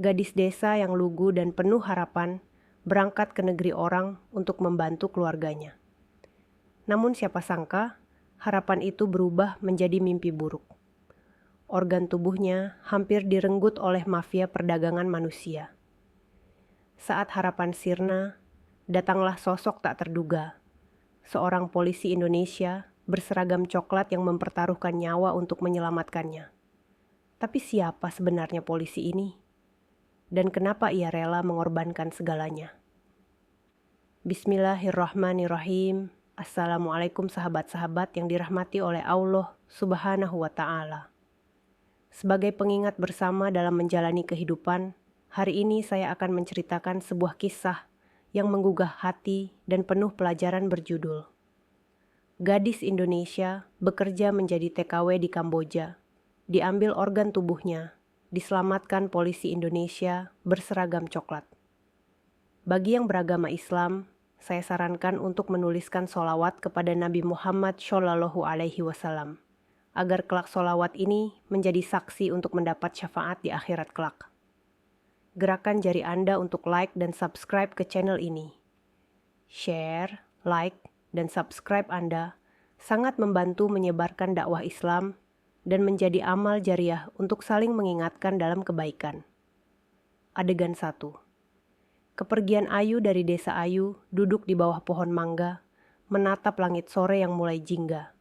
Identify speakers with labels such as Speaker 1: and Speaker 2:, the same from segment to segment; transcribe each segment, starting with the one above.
Speaker 1: Gadis desa yang lugu dan penuh harapan berangkat ke negeri orang untuk membantu keluarganya. Namun siapa sangka, harapan itu berubah menjadi mimpi buruk. Organ tubuhnya hampir direnggut oleh mafia perdagangan manusia. Saat harapan sirna, datanglah sosok tak terduga. Seorang polisi Indonesia berseragam coklat yang mempertaruhkan nyawa untuk menyelamatkannya. Tapi siapa sebenarnya polisi ini? Dan kenapa ia rela mengorbankan segalanya? Bismillahirrahmanirrahim. Assalamualaikum sahabat-sahabat yang dirahmati oleh Allah Subhanahu wa Ta'ala. Sebagai pengingat bersama dalam menjalani kehidupan, hari ini saya akan menceritakan sebuah kisah yang menggugah hati dan penuh pelajaran berjudul Gadis Indonesia bekerja menjadi TKW di Kamboja. Diambil organ tubuhnya, diselamatkan polisi Indonesia berseragam coklat. Bagi yang beragama Islam, saya sarankan untuk menuliskan sholawat kepada Nabi Muhammad SAW, agar kelak sholawat ini menjadi saksi untuk mendapat syafaat di akhirat kelak. Gerakan jari Anda untuk like dan subscribe ke channel ini. Share, like, dan subscribe Anda sangat membantu menyebarkan dakwah Islam dan menjadi amal jariah untuk saling mengingatkan dalam kebaikan. Adegan 1. Kepergian Ayu dari desa Ayu duduk di bawah pohon mangga, menatap langit sore yang mulai jingga.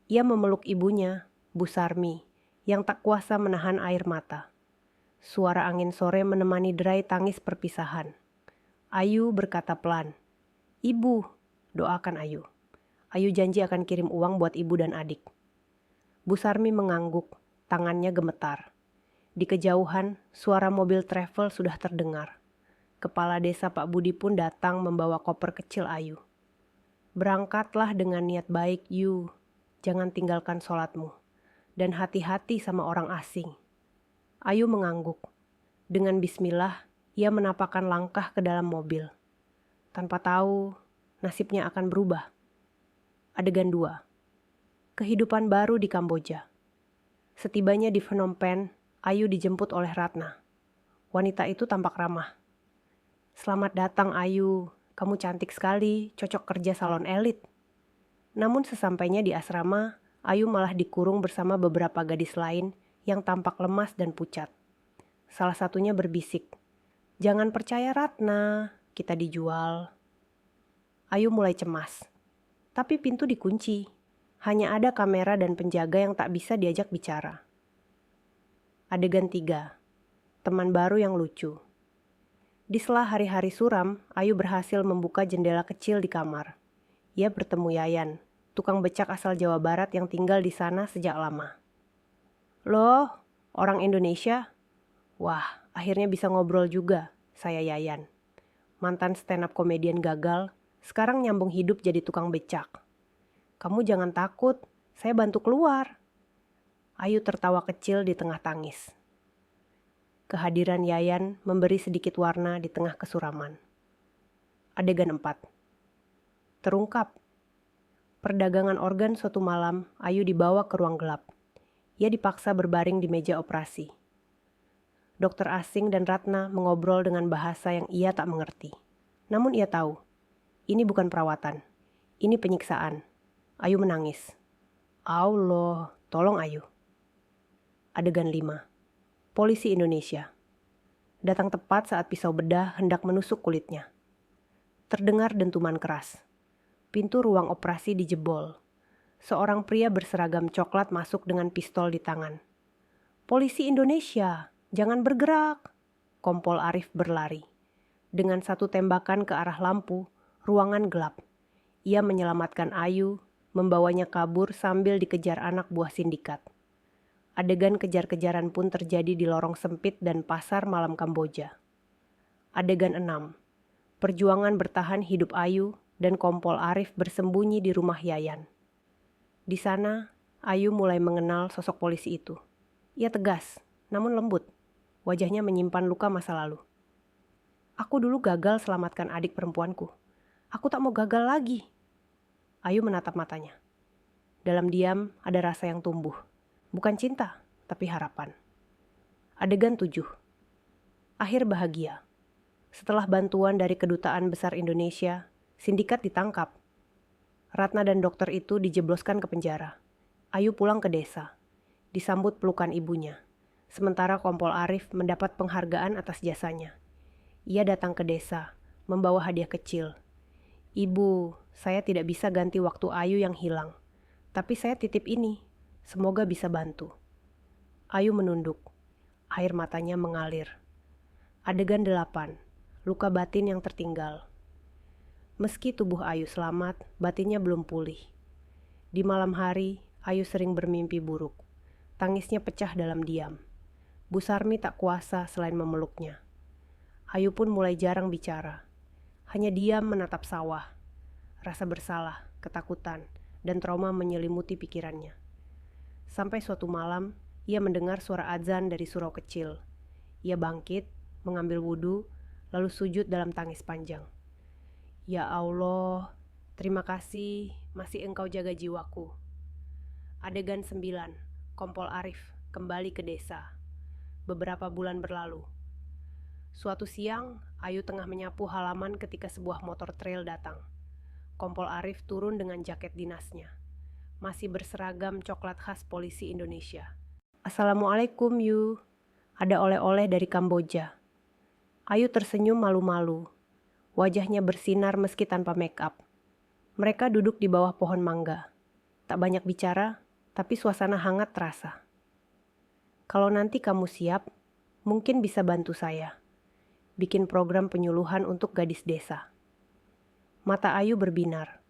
Speaker 1: Ia memeluk ibunya, Bu Sarmi, yang tak kuasa menahan air mata. Suara angin sore menemani derai tangis perpisahan. Ayu berkata pelan, "Ibu," doakan Ayu. Ayu janji akan kirim uang buat ibu dan adik. Bu Sarmi mengangguk, tangannya gemetar. Di kejauhan, suara mobil travel sudah terdengar. Kepala desa Pak Budi pun datang membawa koper kecil Ayu. "Berangkatlah dengan niat baik, Yu. Jangan tinggalkan sholatmu. Dan hati-hati sama orang asing." Ayu mengangguk. Dengan bismillah, ia menapakkan langkah ke dalam mobil. Tanpa tahu, nasibnya akan berubah. Adegan 2. Kehidupan baru di Kamboja. Setibanya di Phnom Penh, Ayu dijemput oleh Ratna. Wanita itu tampak ramah. "Selamat datang Ayu, kamu cantik sekali, cocok kerja salon elit." Namun sesampainya di asrama, Ayu malah dikurung bersama beberapa gadis lain yang tampak lemas dan pucat. Salah satunya berbisik, "Jangan percaya Ratna, kita dijual." Ayu mulai cemas. Tapi pintu dikunci. Hanya ada kamera dan penjaga yang tak bisa diajak bicara. Adegan 3. Teman baru yang lucu. Di sela hari-hari suram, Ayu berhasil membuka jendela kecil di kamar. Ia bertemu Yayan, tukang becak asal Jawa Barat yang tinggal di sana sejak lama. "Loh, orang Indonesia?" "Wah, akhirnya bisa ngobrol juga," saya Yayan. Mantan stand-up komedian gagal, sekarang nyambung hidup jadi tukang becak. "Kamu jangan takut, saya bantu keluar." Ayu tertawa kecil di tengah tangis. Kehadiran Yayan memberi sedikit warna di tengah kesuraman. Adegan 4. Terungkap. Perdagangan organ suatu malam, Ayu dibawa ke ruang gelap. Ia dipaksa berbaring di meja operasi. Dokter asing dan Ratna mengobrol dengan bahasa yang ia tak mengerti. Namun ia tahu, ini bukan perawatan, ini penyiksaan. Ayu menangis. "Allah, tolong Ayu." Adegan 5. Polisi Indonesia. Datang tepat saat pisau bedah hendak menusuk kulitnya. Terdengar dentuman keras. Pintu ruang operasi dijebol. Seorang pria berseragam coklat masuk dengan pistol di tangan. "Polisi Indonesia, jangan bergerak!" Kompol Arif berlari. Dengan satu tembakan ke arah lampu, ruangan gelap. Ia menyelamatkan Ayu, membawanya kabur sambil dikejar anak buah sindikat. Adegan kejar-kejaran pun terjadi di lorong sempit dan pasar malam Kamboja. Adegan 6. Perjuangan bertahan hidup Ayu dan Kompol Arif bersembunyi di rumah Yayan. Di sana, Ayu mulai mengenal sosok polisi itu. Ia tegas, namun lembut. Wajahnya menyimpan luka masa lalu. "Aku dulu gagal selamatkan adik perempuanku. Aku tak mau gagal lagi." Ayu menatap matanya. Dalam diam ada rasa yang tumbuh. Bukan cinta, tapi harapan. Adegan 7. Akhir bahagia. Setelah bantuan dari Kedutaan Besar Indonesia, sindikat ditangkap. Ratna dan dokter itu dijebloskan ke penjara. Ayu pulang ke desa, disambut pelukan ibunya. Sementara Kompol Arif mendapat penghargaan atas jasanya. Ia datang ke desa, membawa hadiah kecil. "Ibu, saya tidak bisa ganti waktu Ayu yang hilang. Tapi saya titip ini, semoga bisa bantu." Ayu menunduk, air matanya mengalir. Adegan 8, luka batin yang tertinggal. Meski tubuh Ayu selamat, batinnya belum pulih. Di malam hari, Ayu sering bermimpi buruk. Tangisnya pecah dalam diam. Bu Sarmi tak kuasa selain memeluknya. Ayu pun mulai jarang bicara. Hanya diam menatap sawah. Rasa bersalah, ketakutan, dan trauma menyelimuti pikirannya. Sampai suatu malam, ia mendengar suara azan dari surau kecil. Ia bangkit, mengambil wudhu, lalu sujud dalam tangis panjang. "Ya Allah, terima kasih masih Engkau jaga jiwaku." Adegan 9, Kompol Arif kembali ke desa. Beberapa bulan berlalu. Suatu siang, Ayu tengah menyapu halaman ketika sebuah motor trail datang. Kompol Arif turun dengan jaket dinasnya. Masih berseragam coklat khas polisi Indonesia. "Assalamualaikum, Yu. Ada oleh-oleh dari Kamboja." Ayu tersenyum malu-malu. Wajahnya bersinar meski tanpa make up. Mereka duduk di bawah pohon mangga. Tak banyak bicara, tapi suasana hangat terasa. "Kalau nanti kamu siap, mungkin bisa bantu saya. Bikin program penyuluhan untuk gadis desa." Mata Ayu berbinar.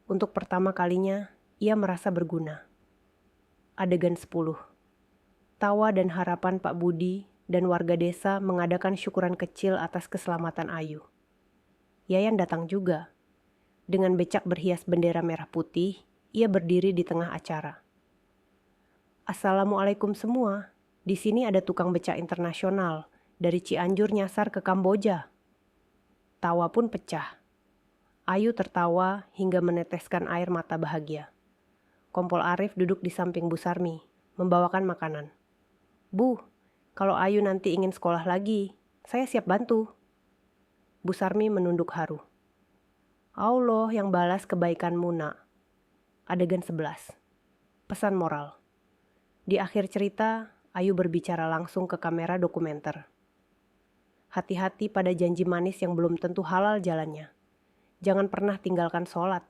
Speaker 1: Untuk pertama kalinya, ia merasa berguna. Adegan 10. Tawa dan harapan Pak Budi dan warga desa mengadakan syukuran kecil atas keselamatan Ayu. Yayan datang juga. Dengan becak berhias bendera merah putih, ia berdiri di tengah acara. "Assalamualaikum semua. Di sini ada tukang becak internasional. Dari Cianjur nyasar ke Kamboja." Tawa pun pecah. Ayu tertawa hingga meneteskan air mata bahagia. Kompol Arif duduk di samping Bu Sarmi, membawakan makanan. "Bu, kalau Ayu nanti ingin sekolah lagi, saya siap bantu." Bu Sarmi menunduk haru. "Allah yang balas kebaikanmu, nak." Adegan 11. Pesan moral. Di akhir cerita, Ayu berbicara langsung ke kamera dokumenter. "Hati-hati pada janji manis yang belum tentu halal jalannya. Jangan pernah tinggalkan sholat.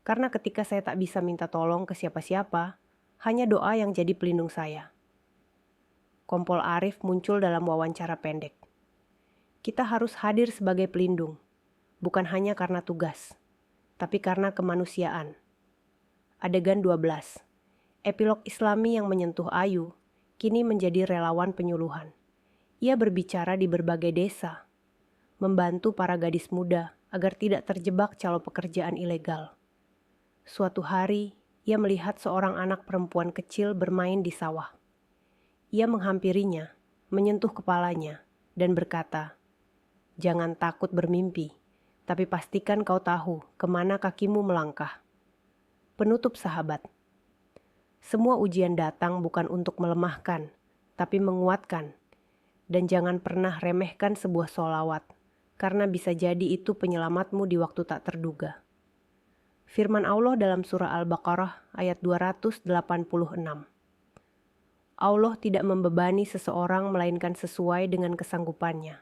Speaker 1: Karena ketika saya tak bisa minta tolong ke siapa-siapa, hanya doa yang jadi pelindung saya." Kompol Arif muncul dalam wawancara pendek. Kita harus hadir sebagai pelindung, bukan hanya karena tugas, tapi karena kemanusiaan. Adegan 12. Epilog Islami yang menyentuh Ayu, kini menjadi relawan penyuluhan. Ia berbicara di berbagai desa, membantu para gadis muda agar tidak terjebak calo pekerjaan ilegal. Suatu hari, ia melihat seorang anak perempuan kecil bermain di sawah. Ia menghampirinya, menyentuh kepalanya, dan berkata, "Jangan takut bermimpi, tapi pastikan kau tahu kemana kakimu melangkah." Penutup sahabat. Semua ujian datang bukan untuk melemahkan, tapi menguatkan. Dan jangan pernah remehkan sebuah sholawat, karena bisa jadi itu penyelamatmu di waktu tak terduga. Firman Allah dalam surah Al-Baqarah ayat 286. Allah tidak membebani seseorang melainkan sesuai dengan kesanggupannya.